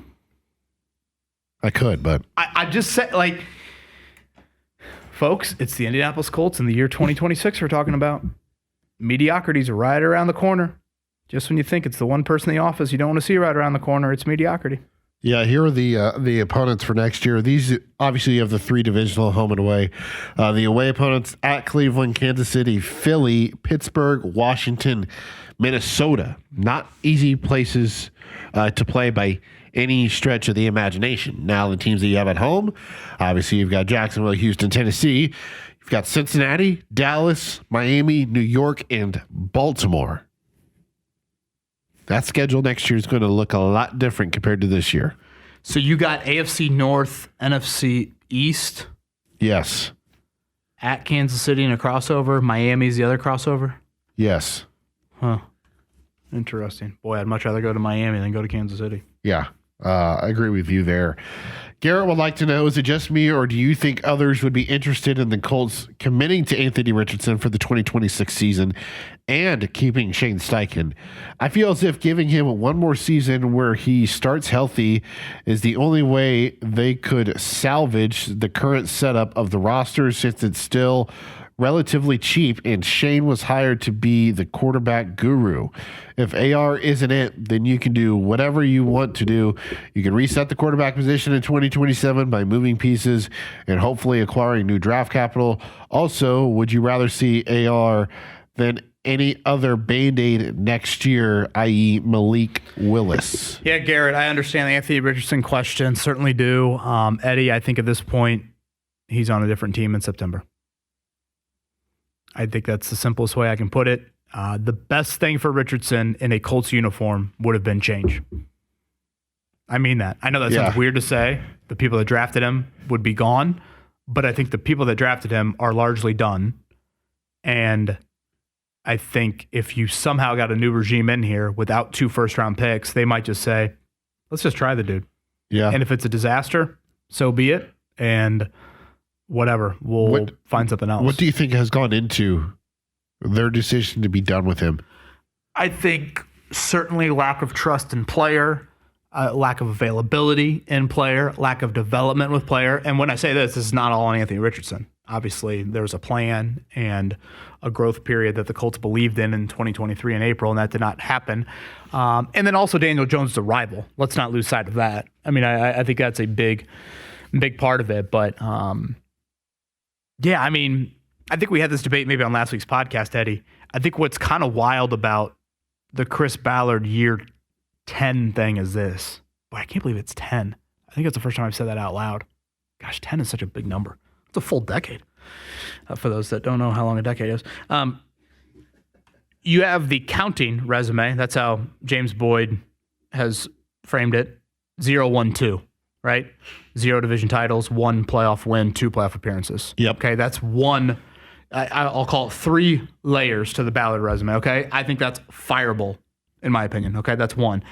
I could, but... I just said, folks, it's the Indianapolis Colts in the year 2026 we're talking about. Mediocrity's right around the corner. Just when you think it's the one person in the office you don't want to see right around the corner, it's mediocrity. Yeah, here are the opponents for next year. These obviously you have the 3 divisional home and away. The away opponents at Cleveland, Kansas City, Philly, Pittsburgh, Washington, Minnesota. Not easy places to play by any stretch of the imagination. Now the teams that you have at home, obviously you've got Jacksonville, Houston, Tennessee. We've got Cincinnati, Dallas, Miami, New York, and Baltimore. That schedule next year is going to look a lot different compared to this year. So you got AFC North, NFC East. Yes. At Kansas City in a crossover. Miami's the other crossover. Yes. Huh. Interesting. Boy, I'd much rather go to Miami than go to Kansas City. Yeah. I agree with you there. Garrett would like to know, is it just me, or do you think others would be interested in the Colts committing to Anthony Richardson for the 2026 season and keeping Shane Steichen? I feel as if giving him one more season where he starts healthy is the only way they could salvage the current setup of the roster, since it's still relatively cheap, and Shane was hired to be the quarterback guru. If AR isn't it, then you can do whatever you want to do. You can reset the quarterback position in 2027 by moving pieces and hopefully acquiring new draft capital. Also, would you rather see AR than any other Band-Aid next year, i.e. Malik Willis? Yeah, Garrett, I understand the Anthony Richardson question. Certainly do. Eddie, I think at this point, he's on a different team in September. I think that's the simplest way I can put it. The best thing for Richardson in a Colts uniform would have been change. I mean that. I know that sounds weird to say. The people that drafted him would be gone, but I think the people that drafted him are largely done. And I think if you somehow got a new regime in here without 2 first-round picks, they might just say, let's just try the dude. Yeah. And if it's a disaster, so be it. And whatever, we'll find something else. What do you think has gone into their decision to be done with him? I think certainly lack of trust in player, lack of availability in player, lack of development with player. And when I say this is not all on Anthony Richardson. Obviously, there's a plan and a growth period that the Colts believed in 2023 in April, and that did not happen. And then also Daniel Jones' arrival. Let's not lose sight of that. I mean, I think that's a big part of it. But yeah, I mean, I think we had this debate maybe on last week's podcast, Eddie. I think what's kind of wild about the Chris Ballard year 10 thing is this. Boy, I can't believe it's 10. I think it's the first time I've said that out loud. Gosh, 10 is such a big number. It's a full decade. For those that don't know how long a decade is. You have the counting resume. That's how James Boyd has framed it. 0-1-2, right? 0 division titles, 1 playoff win, 2 playoff appearances. Yep. Okay, that's one. I'll call it 3 layers to the Ballard resume, okay? I think that's fireable, in my opinion, okay? That's 1.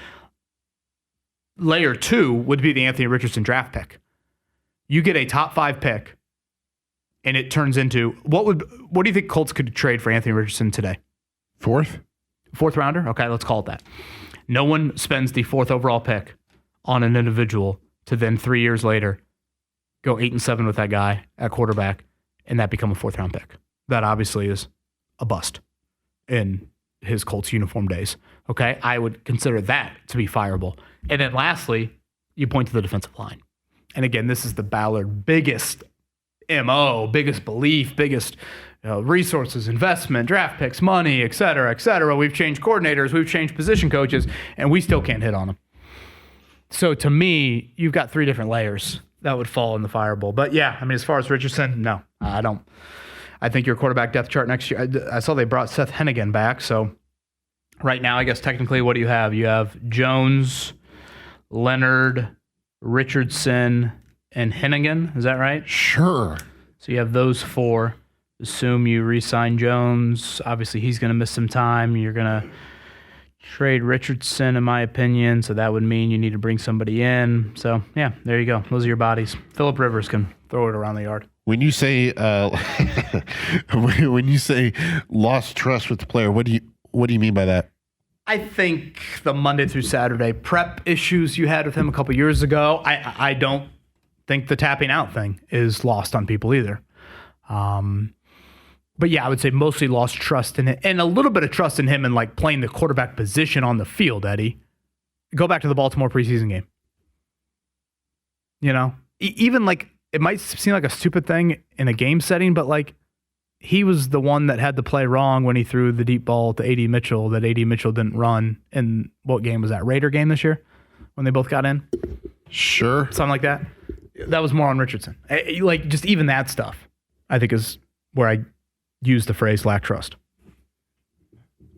Layer 2 would be the Anthony Richardson draft pick. You get a top 5 pick, and it turns into, what do you think Colts could trade for Anthony Richardson today? 4th rounder? Okay, let's call it that. No one spends the 4th overall pick on an individual to then 3 years later go 8-7 with that guy at quarterback, and that become a 4th round pick. That obviously is a bust in his Colts uniform days. Okay, I would consider that to be fireable. And then lastly, you point to the defensive line. And again, this is the Ballard biggest MO, biggest belief, biggest resources, investment, draft picks, money, et cetera, et cetera. We've changed coordinators, we've changed position coaches, and we still can't hit on them. So to me, you've got 3 different layers that would fall in the fireball. But yeah, I mean, as far as Richardson, no, I don't. I think your quarterback depth chart next year, I saw they brought Seth Hennigan back. So right now, I guess technically, what do you have? You have Jones, Leonard, Richardson, and Hennigan. Is that right? Sure. So you have those 4. Assume you re-sign Jones. Obviously, he's going to miss some time. You're going to trade Richardson, in my opinion. So that would mean you need to bring somebody in. So, yeah, there you go. Those are your bodies. Phillip Rivers can throw it around the yard. When you say when you say lost trust with the player, what do you mean by that? I think the Monday through Saturday prep issues you had with him a couple years ago, I don't think the tapping out thing is lost on people either. But yeah, I would say mostly lost trust in it, and a little bit of trust in him in like playing the quarterback position on the field, Eddie. Go back to the Baltimore preseason game. You know, even like, it might seem like a stupid thing in a game setting, but like, he was the one that had the play wrong when he threw the deep ball to A.D. Mitchell that A.D. Mitchell didn't run. In what game was that? Raider game this year when they both got in? Sure. Something like that. That was more on Richardson. Like, just even that stuff, I think, is where I use the phrase lack trust.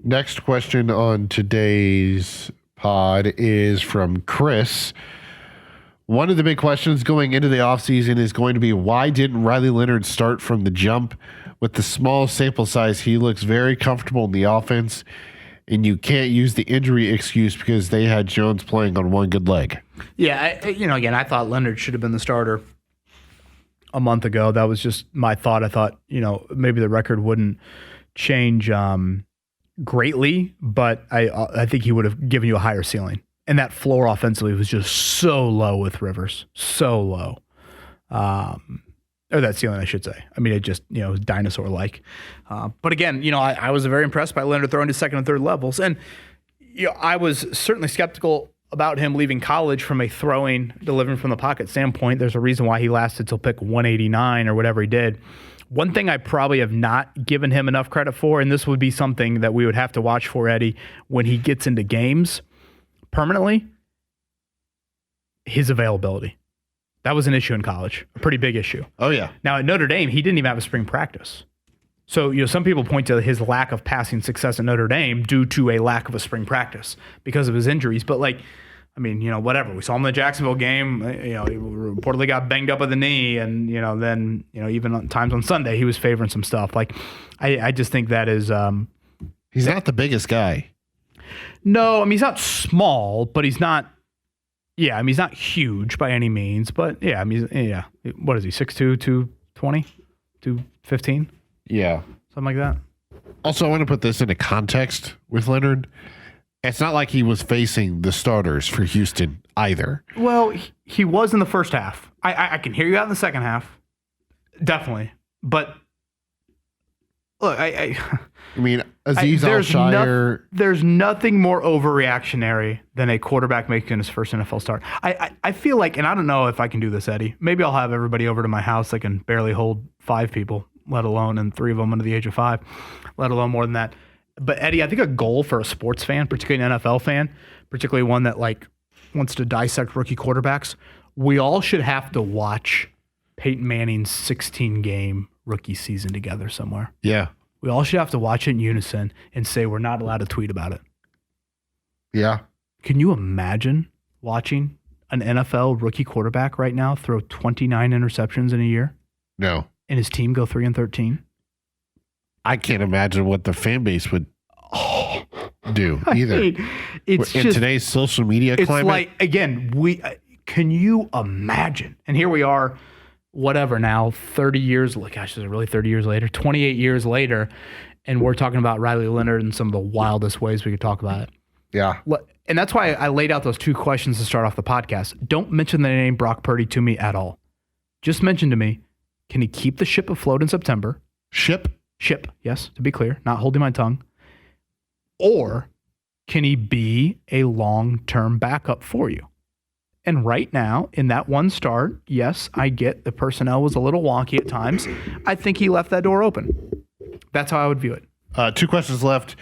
Next question on today's pod is from Chris. One of the big questions going into the offseason is going to be, why didn't Riley Leonard start from the jump? With the small sample size, he looks very comfortable in the offense, and you can't use the injury excuse because they had Jones playing on one good leg. Yeah, again, I thought Leonard should have been the starter a month ago. That was just my thought. I thought, maybe the record wouldn't change greatly, but I think he would have given you a higher ceiling. And that floor offensively was just so low with Rivers, so low. Or that ceiling, I should say. I mean, it just, was dinosaur-like. But again, I was very impressed by Leonard throwing to second and third levels. And I was certainly skeptical about him leaving college from a throwing, delivering from the pocket standpoint. There's a reason why he lasted till pick 189 or whatever he did. One thing I probably have not given him enough credit for, and this would be something that we would have to watch for, Eddie, when he gets into games permanently, his availability. That was an issue in college, a pretty big issue. Oh, yeah. Now, at Notre Dame, he didn't even have a spring practice. So, some people point to his lack of passing success at Notre Dame due to a lack of a spring practice because of his injuries. But, whatever. We saw him in the Jacksonville game. He reportedly got banged up with the knee. And, then, even on times on Sunday, he was favoring some stuff. I just think that is... he's not the biggest guy. No, he's not small, but he's not... Yeah, he's not huge by any means, but yeah, what is he, 6'2", 220, 215? Yeah. Something like that. Also, I want to put this into context with Leonard. It's not like he was facing the starters for Houston either. Well, he was in the first half. I can hear you out in the second half. Definitely. But look, Aziz Al-Shire. There's nothing more overreactionary than a quarterback making his first NFL start. I feel like, and I don't know if I can do this, Eddie. Maybe I'll have everybody over to my house that can barely hold 5 people, let alone, and 3 of them under the age of 5, let alone more than that. But Eddie, I think a goal for a sports fan, particularly an NFL fan, particularly one that wants to dissect rookie quarterbacks, we all should have to watch Peyton Manning's 16-game rookie season together somewhere. Yeah. We all should have to watch it in unison and say we're not allowed to tweet about it. Yeah. Can you imagine watching an NFL rookie quarterback right now throw 29 interceptions in a year? No. And his team go 3-13? I can't imagine what the fan base would do either. It's in just, today's social media climate. It's again, can you imagine? And here we are, whatever now, 30 years, gosh, is it really 30 years later? 28 years later, and we're talking about Riley Leonard in some of the wildest ways we could talk about it. Yeah. And that's why I laid out those 2 questions to start off the podcast. Don't mention the name Brock Purdy to me at all. Just mention to me, can he keep the ship afloat in September? Ship, yes, to be clear, not holding my tongue. Or can he be a long-term backup for you? And right now, in that one start, yes, I get the personnel was a little wonky at times. I think he left that door open. That's how I would view it. 2 questions left.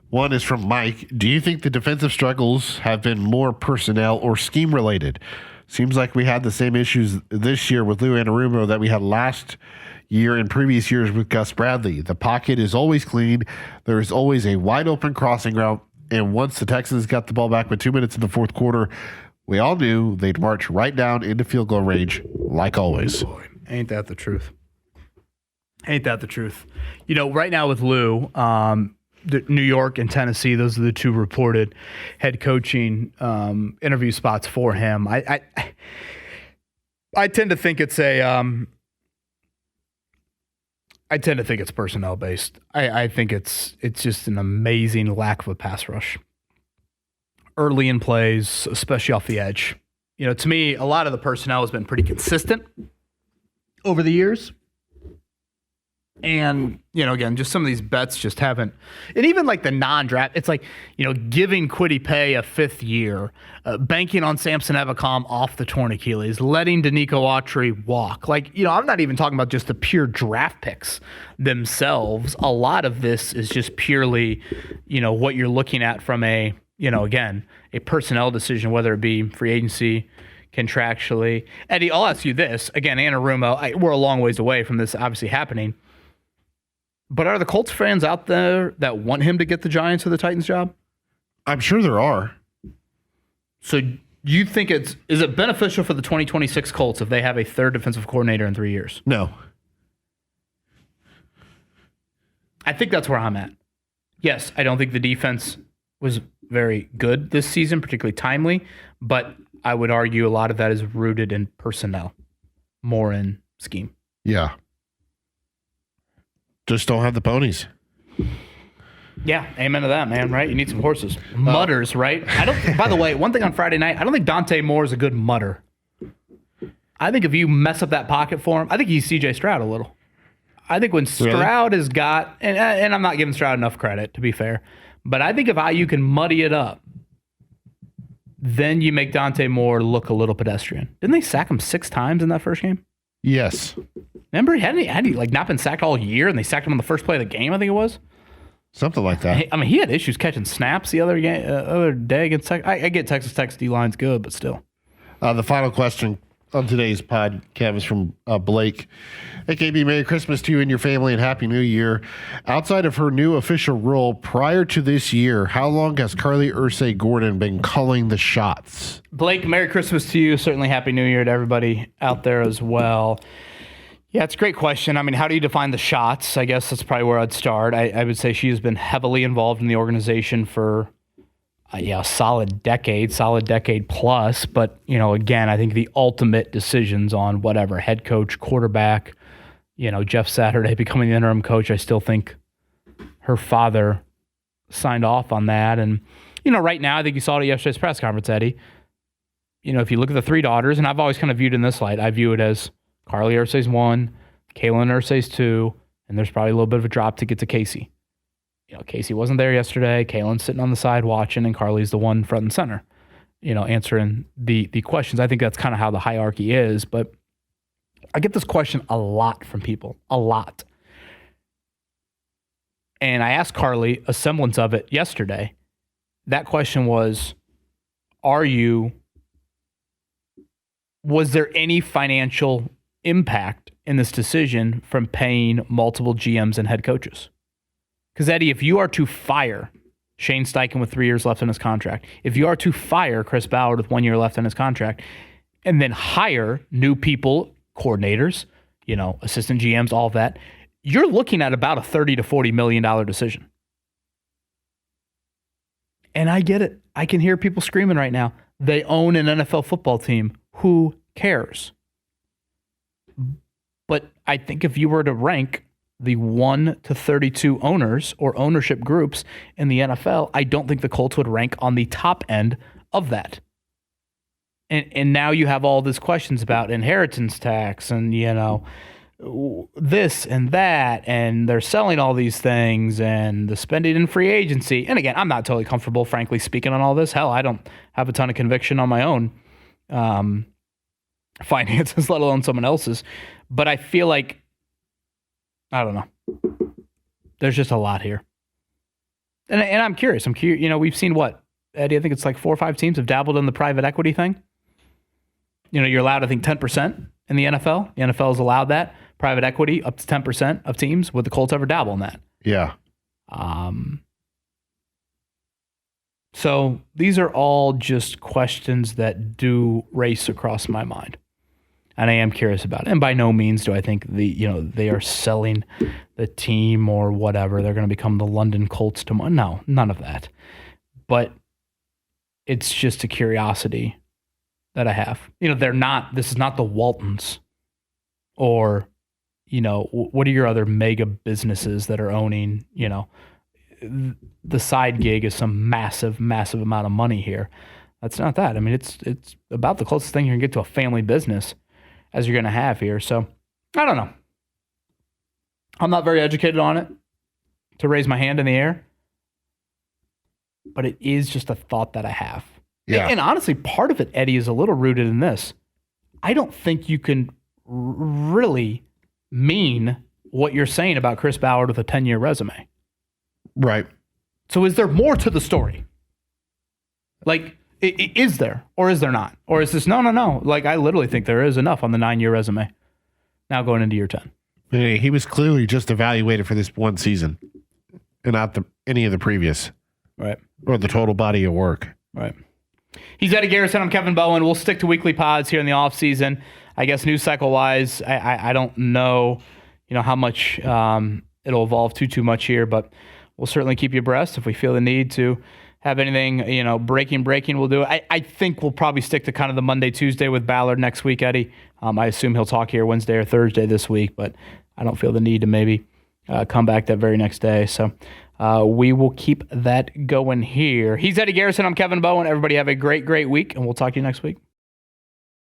One is from Mike. Do you think the defensive struggles have been more personnel or scheme related? Seems like we had the same issues this year with Lou Anarumo that we had last year and previous years with Gus Bradley. The pocket is always clean. There is always a wide open crossing route. And once the Texans got the ball back with 2 minutes in the fourth quarter, we all knew they'd march right down into field goal range, like always. Boy, ain't that the truth? Ain't that the truth? Right now with Lou, New York and Tennessee, those are the 2 reported head coaching interview spots for him. I tend to think it's personnel based. I think it's just an amazing lack of a pass rush early in plays, especially off the edge. To me, a lot of the personnel has been pretty consistent over the years. And, again, just some of these bets just haven't. And even the non-draft, it's giving Kwity Paye a 5th year, banking on Samson Ebukam off the torn Achilles, letting Danico Autry walk. I'm not even talking about just the pure draft picks themselves. A lot of this is just purely, what you're looking at from a personnel decision, whether it be free agency, contractually. Eddie, I'll ask you this. Again, Anarumo, we're a long ways away from this obviously happening. But are the Colts fans out there that want him to get the Giants or the Titans job? I'm sure there are. So you think is it beneficial for the 2026 Colts if they have a third defensive coordinator in 3 years? No. I think that's where I'm at. Yes, I don't think the defense was very good this season, particularly timely, but I would argue a lot of that is rooted in personnel, more in scheme. Yeah. Just don't have the ponies. Yeah, amen to that, man, right? You need some horses. Mutters, right? I don't. By the way, one thing on Friday night, I don't think Dante Moore is a good mutter. I think if you mess up that pocket for him, I think he's C.J. Stroud a little. I think when Stroud has got, and I'm not giving Stroud enough credit, to be fair, but I think if IU can muddy it up, then you make Dante Moore look a little pedestrian. Didn't they sack him 6 times in that first game? Yes. Remember, had he like not been sacked all year, and they sacked him on the first play of the game, I think it was? Something like that. I mean, he had issues catching snaps the other day against Texas. I get Texas Tech's D-line's good, but still. The final question on today's podcast is from Blake. Hey, KB, Merry Christmas to you and your family and Happy New Year. Outside of her new official role prior to this year, how long has Carlie Irsay-Gordon been calling the shots? Blake, Merry Christmas to you. Certainly Happy New Year to everybody out there as well. Yeah, it's a great question. I mean, how do you define the shots? I guess that's probably where I'd start. I would say she has been heavily involved in the organization for a solid decade plus. But, again, I think the ultimate decisions on whatever, head coach, quarterback, Jeff Saturday becoming the interim coach, I still think her father signed off on that. And, right now, I think you saw it at yesterday's press conference, Eddie. If you look at the 3 daughters, and I've always kind of viewed it in this light, I view it as Carlie Irsay's 1, Kaylin Irsay's 2, and there's probably a little bit of a drop to get to Casey. Casey wasn't there yesterday. Kaylin's sitting on the side watching, and Carlie's the one front and center, answering the questions. I think that's kind of how the hierarchy is, but I get this question a lot from people, a lot. And I asked Carlie a semblance of it yesterday. That question was, was there any financial impact in this decision from paying multiple GMs and head coaches? Because, Eddie, if you are to fire Shane Steichen with 3 years left in his contract, if you are to fire Chris Ballard with 1 year left in his contract, and then hire new people, coordinators, assistant GMs, all of that, you're looking at about a $30 to $40 million decision. And I get it. I can hear people screaming right now. They own an NFL football team. Who cares? But I think if you were to rank the 1 to 32 owners or ownership groups in the NFL, I don't think the Colts would rank on the top end of that. And now you have all these questions about inheritance tax and, this and that, and they're selling all these things and the spending in free agency. And again, I'm not totally comfortable, frankly, speaking on all this. Hell, I don't have a ton of conviction on my own finances, let alone someone else's. But I feel like, I don't know. There's just a lot here. And I'm curious. We've seen what, Eddie, I think it's like 4 or 5 teams have dabbled in the private equity thing. You're allowed, I think, 10% in the NFL. The NFL has allowed that. Private equity up to 10% of teams. Would the Colts ever dabble in that? Yeah. So these are all just questions that do race across my mind. And I am curious about it. And by no means do I think they are selling the team or whatever. They're going to become the London Colts tomorrow. No, none of that. But it's just a curiosity that I have. This is not the Waltons or, what are your other mega businesses that are owning, the side gig is some massive, massive amount of money here. That's not that. I mean, it's about the closest thing you're going to get to a family business as you're going to have here. So I don't know. I'm not very educated on it to raise my hand in the air, but it is just a thought that I have. Yeah. And honestly, part of it, Eddie, is a little rooted in this. I don't think you can really mean what you're saying about Chris Ballard with a 10-year resume. Right. So is there more to the story? Like, is there or is there not? Or is this, no. Like, I literally think there is enough on the 9-year resume now going into year 10. He was clearly just evaluated for this one season and not any of the previous. Right. Or the total body of work. Right. He's Eddie Garrison. I'm Kevin Bowen. We'll stick to weekly pods here in the offseason. I guess news cycle wise, I don't know, how much it'll evolve too much here, but we'll certainly keep you abreast if we feel the need to have anything, breaking, we'll do it. I think we'll probably stick to kind of the Monday, Tuesday with Ballard next week, Eddie. I assume he'll talk here Wednesday or Thursday this week, but I don't feel the need to maybe come back that very next day. So we will keep that going here. He's Eddie Garrison. I'm Kevin Bowen. Everybody have a great week, and we'll talk to you next week.